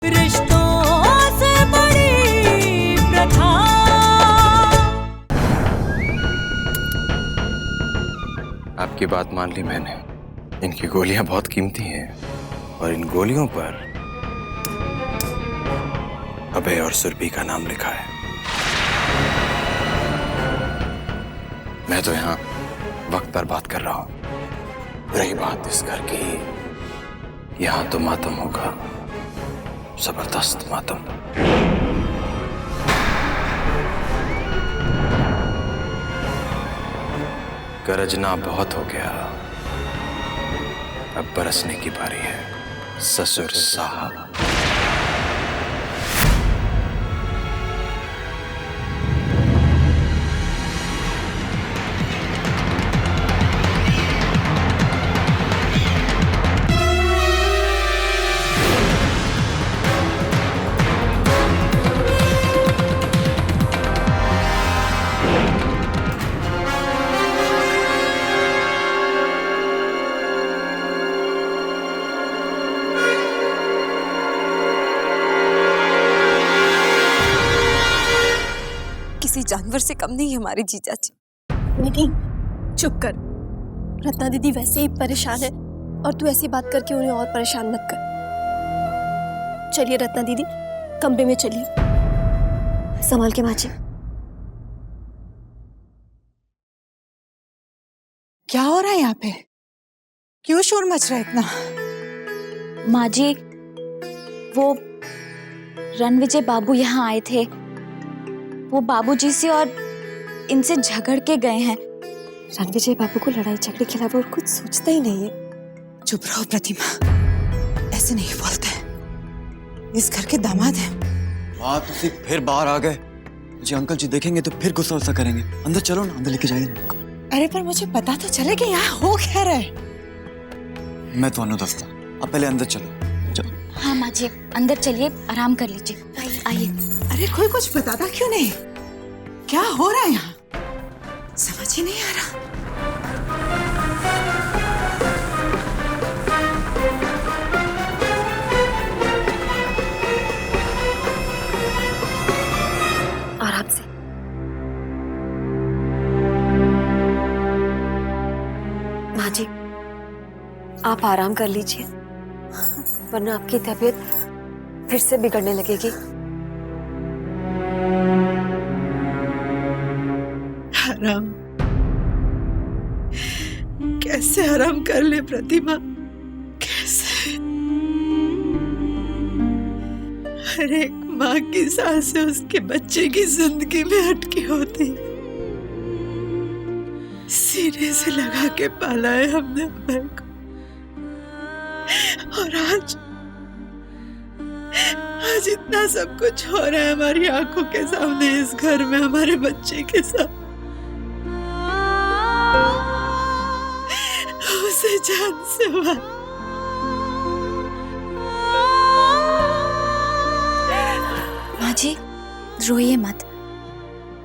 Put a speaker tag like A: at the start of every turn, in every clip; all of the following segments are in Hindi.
A: रिश्तों से बड़ी प्रथा।
B: आपकी बात मान ली मैंने। इनकी गोलियां बहुत कीमती हैं और इन गोलियों पर अभय और सुरभि का नाम लिखा है। मैं तो यहाँ वक्त पर बात कर रहा हूं। रही बात इस घर की, यहाँ तो मातम होगा, जबरदस्त मातम। गरजना बहुत हो गया, अब बरसने की बारी है ससुर साहब।
C: किसी जानवर से कम नहीं हमारी जीजा जी।
D: नहीं, चुप कर। रत्ना दीदी वैसे ही परेशान है और तू ऐसी बात करके उन्हें और परेशान मत कर। चलिए रत्ना दीदी, कमरे में चलिए। संभाल के माची।
E: क्या हो रहा है यहाँ पे? क्यों शोर मच रहा है इतना?
F: माँ जी, वो रणविजय बाबू यहाँ आए थे। वो बाबूजी से और इनसे झगड़ के गए हैं।
C: रणविजय बाबू को लड़ाई झगड़े के अलावा और कुछ सोचता ही नहीं है।
E: चुप रहो प्रतिमा, ऐसे नहीं बोलते। इस घर के दामाद हैं।
G: माँ तुसी फिर बाहर आ गए। जी अंकल जी देखेंगे तो फिर गुस्सा करेंगे। अंदर चलो ना, अंदर लेके जाइए।
E: अरे पर मुझे पता तो चले कि यहाँ हो क्या रहा है।
G: मैं तो दस्ता, अब पहले अंदर चलो। चलो।
F: हाँ माँ जी, अंदर चलिए, आराम कर लीजिए। आइए।
E: अरे कोई कुछ बताता क्यों नहीं? क्या हो रहा है यहाँ? समझ ही नहीं आ रहा।
C: आराम से। माँ जी, आप आराम कर लीजिए, वरना आपकी तबीयत फिर से बिगड़ने लगेगी।
E: आराम कैसे आराम कर ले प्रतिमा? कैसे? हर एक माँ की सांसें उसके बच्चे की जिंदगी में अटकी होती। सीने से लगा के पाला है हमने अभय को, और आज इतना सब कुछ हो रहा है हमारी आंखों के सामने, इस घर में हमारे बच्चे के साथ। उसे जान से मार।
F: माँ जी, रोइए मत।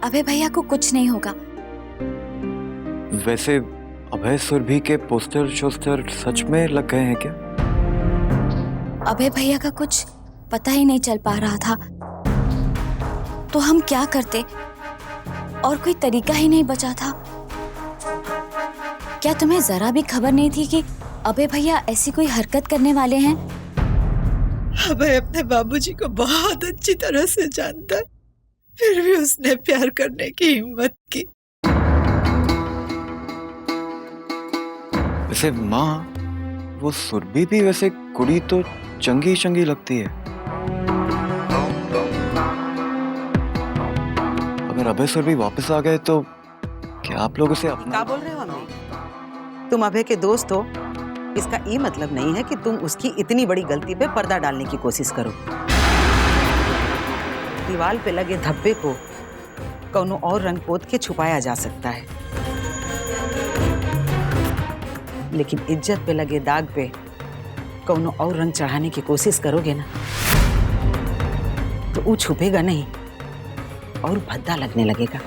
F: अभय भैया को कुछ नहीं होगा।
G: वैसे अभय सुरभि के पोस्टर शोस्टर सच में लग गए हैं क्या?
F: अभय भैया का कुछ पता ही नहीं चल पा रहा था, तो हम क्या करते? और कोई तरीका ही नहीं बचा था। क्या तुम्हें जरा भी खबर नहीं थी कि अभय भैया ऐसी कोई हरकत करने वाले हैं?
E: अभय अपने बाबूजी को बहुत अच्छी तरह से जानता है, फिर भी उसने प्यार करने की हिम्मत की।
G: वैसे माँ, वो सुरभि भी वैसे कुड़ी तो चंगी चंगी लगती है। अगर अभय सुरभि वापस आ गए तो क्या आप लोग उसे अपना?
H: क्या बोल रहे हो अम्मी? तुम अभय के दोस्त हो, इसका ये मतलब नहीं है कि तुम उसकी इतनी बड़ी गलती पे पर्दा डालने की कोशिश करो। दीवार पे लगे धब्बे को कौनो और रंग पोत के छुपाया जा सकता है, लेकिन इज्जत पे लगे दाग पे कौनो और रंग चढ़ाने की कोशिश करोगे ना, तो वो छुपेगा नहीं और भद्दा लगने लगेगा।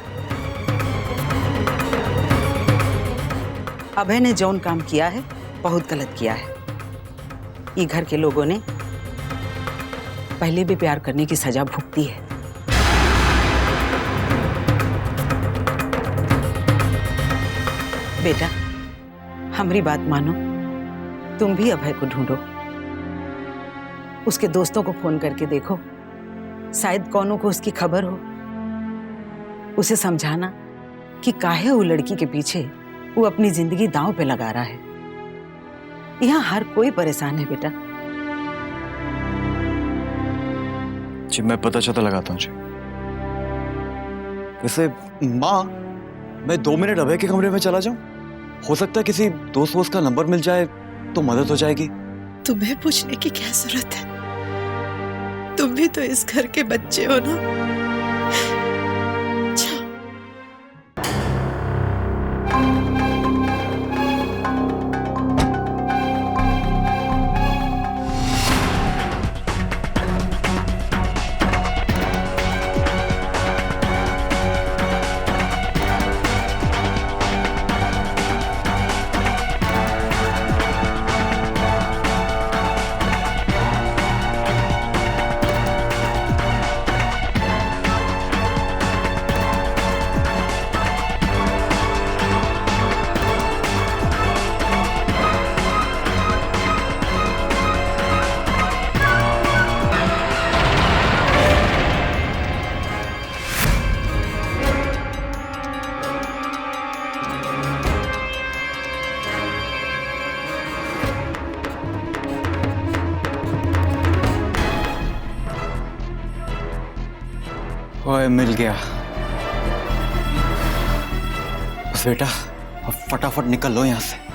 H: अभय ने जौन काम किया है बहुत गलत किया है। ये घर के लोगों ने पहले भी प्यार करने की सजा भुगती है। बेटा, हमारी बात मानो, तुम भी अभय को ढूंढो। उसके दोस्तों को फोन करके देखो, शायद कौनों को उसकी खबर हो। उसे समझाना कि काहे वो लड़की के पीछे वो अपनी जिंदगी दांव पे लगा रहा है। यहाँ हर कोई परेशान है बेटा।
G: जी मैं पता चलता लगाता हूँ जी। वैसे माँ, मैं 2 मिनट अभय के कमरे में चला जाऊं? हो सकता है किसी दोस्त वोस्त का नंबर मिल जाए तो मदद हो जाएगी।
E: तुम्हें पूछने की क्या जरूरत है? तुम भी तो इस घर के बच्चे हो ना। जाओ।
G: ओए मिल गया। बस बेटा अब फटाफट निकल लो यहाँ से।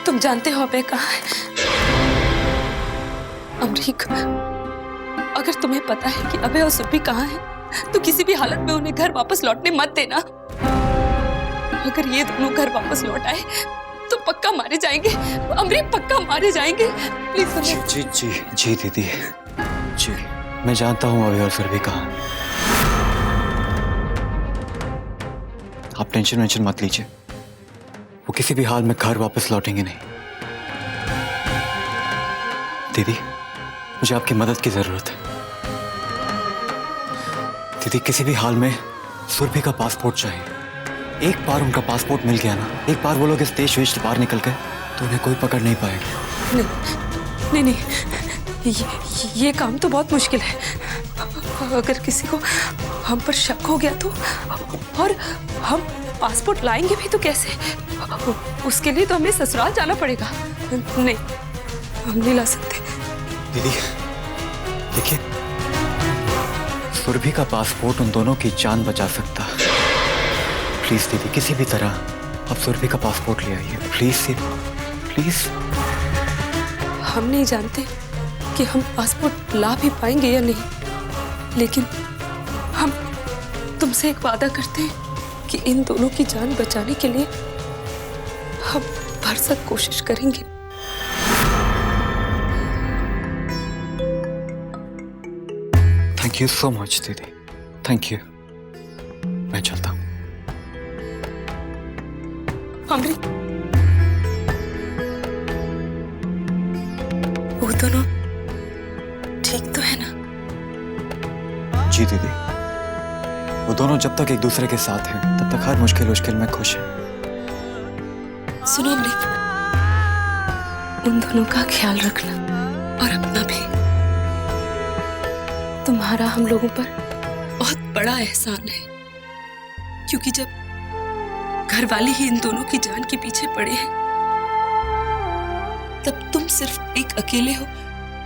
C: तुम जानते हो अभय कहाँ है? अमरीक, अगर तुम्हें पता है कि अभय और सुरभि कहाँ है तो किसी भी हालत में उन्हें घर वापस लौटने मत देना। अगर ये दोनों घर वापस लौट आए तो पक्का मारे जाएंगे। अमरीक, पक्का मारे जाएंगे। प्लीज
G: जी जी जी जी दीदी जी, मैं जानता हूँ अभय और सुरभि कहाँ। आप टेंशन वेंशन मत लीजिए, वो किसी भी हाल में घर वापस लौटेंगे नहीं। दीदी, मुझे आपकी मदद की जरूरत है। दीदी, किसी भी हाल में सुरभि का पासपोर्ट चाहिए। एक बार उनका पासपोर्ट मिल गया ना, एक बार वो लोग इस देश वेश से बाहर निकल गए तो उन्हें कोई पकड़ नहीं पाएगा।
C: नहीं नहीं, ये काम तो बहुत मुश्किल है। अगर किसी को हम पर शक हो गया तो, और हम पासपोर्ट लाएंगे भी तो कैसे? उसके लिए तो हमें ससुराल जाना पड़ेगा। नहीं, हम नहीं ला सकते।
G: दीदी देखिए, सुरभि का पासपोर्ट उन दोनों की जान बचा सकता है। प्लीज दीदी, किसी भी तरह आप सुरभि का पासपोर्ट ले आइए प्लीज प्लीज।
C: हम नहीं जानते कि हम पासपोर्ट ला भी पाएंगे या नहीं, लेकिन हम तुमसे एक वादा करते हैं कि इन दोनों की जान बचाने के लिए हम भरसक कोशिश करेंगे।
G: थैंक यू सो मच दीदी, थैंक यू। मैं चलता हूँ।
C: अमृत, वो दोनों ठीक तो है ना?
G: जी दीदी, वो दोनों जब तक एक दूसरे के साथ हैं तब तक हर मुश्किल में खुश हैं।
C: सुनो अमृत, उन दोनों का ख्याल रखना और अपना भी। तुम्हारा हम लोगों पर बहुत बड़ा एहसान है, क्योंकि जब घर वाले ही इन दोनों की जान के पीछे पड़े हैं तब तुम सिर्फ एक अकेले हो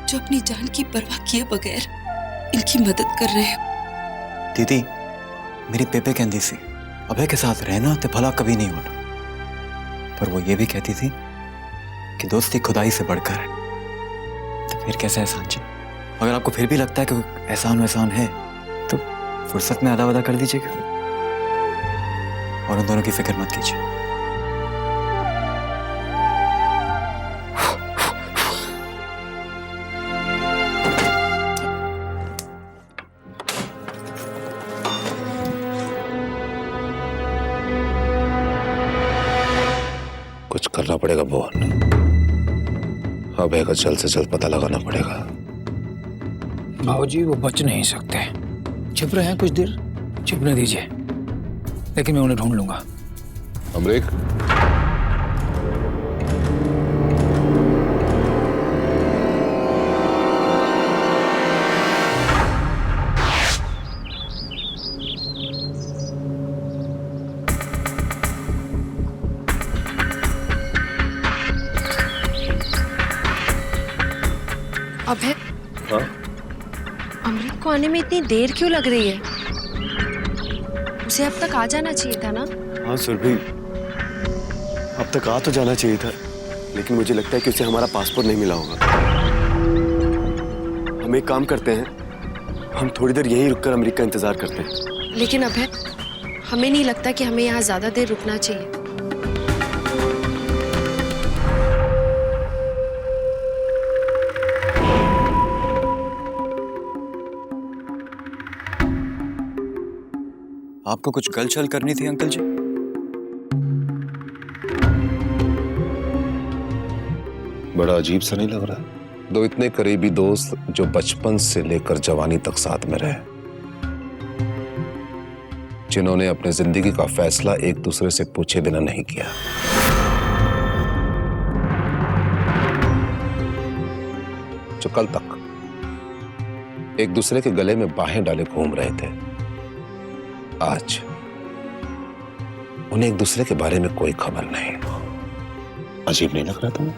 C: जो अपनी जान की परवाह किए बगैर इनकी मदद कर रहे हो।
G: दीदी, मेरी पेपे कहती सी अभय के साथ रहना तो भला कभी नहीं होना, पर वो ये भी कहती थी कि दोस्ती खुदाई से बढ़कर है। तो फिर कैसे एहसान जी? अगर आपको फिर भी लगता है कि एहसान वहसान है तो फुर्सत में अदा वदा कर दीजिएगा और उन दोनों की फिक्र मत कीजिए।
B: कुछ करना पड़ेगा मोहन। अभय का जल्द से जल्द पता लगाना पड़ेगा।
I: भाऊजी वो बच नहीं सकते, छिप रहे हैं, कुछ देर छिपने दीजिए, लेकिन मैं उन्हें ढूंढ लूंगा।
B: अमरीक,
D: अभय,
B: हाँ?
D: अमृत को आने में इतनी देर क्यों लग रही है? उसे अब तक आ जाना चाहिए था ना?
J: हाँ सुरभि, अब तक आ तो जाना चाहिए था, लेकिन मुझे लगता है कि उसे हमारा पासपोर्ट नहीं मिला होगा। हम एक काम करते हैं, हम थोड़ी देर यहीं रुककर अमरीक का इंतजार करते हैं।
D: लेकिन अभय, हमें नहीं लगता कि हमें यहाँ ज्यादा देर रुकना चाहिए।
G: आपको कुछ गलछल करनी थी अंकल जी?
B: बड़ा अजीब सा नहीं लग रहा? दो इतने करीबी दोस्त जो बचपन से लेकर जवानी तक साथ में रहे, जिन्होंने अपनी जिंदगी का फैसला एक दूसरे से पूछे बिना नहीं किया। जो कल तक एक दूसरे के गले में बाहें डाले घूम रहे थे, आज उन्हें एक दूसरे के बारे में कोई खबर नहीं। अजीब नहीं लग रहा तुम्हें?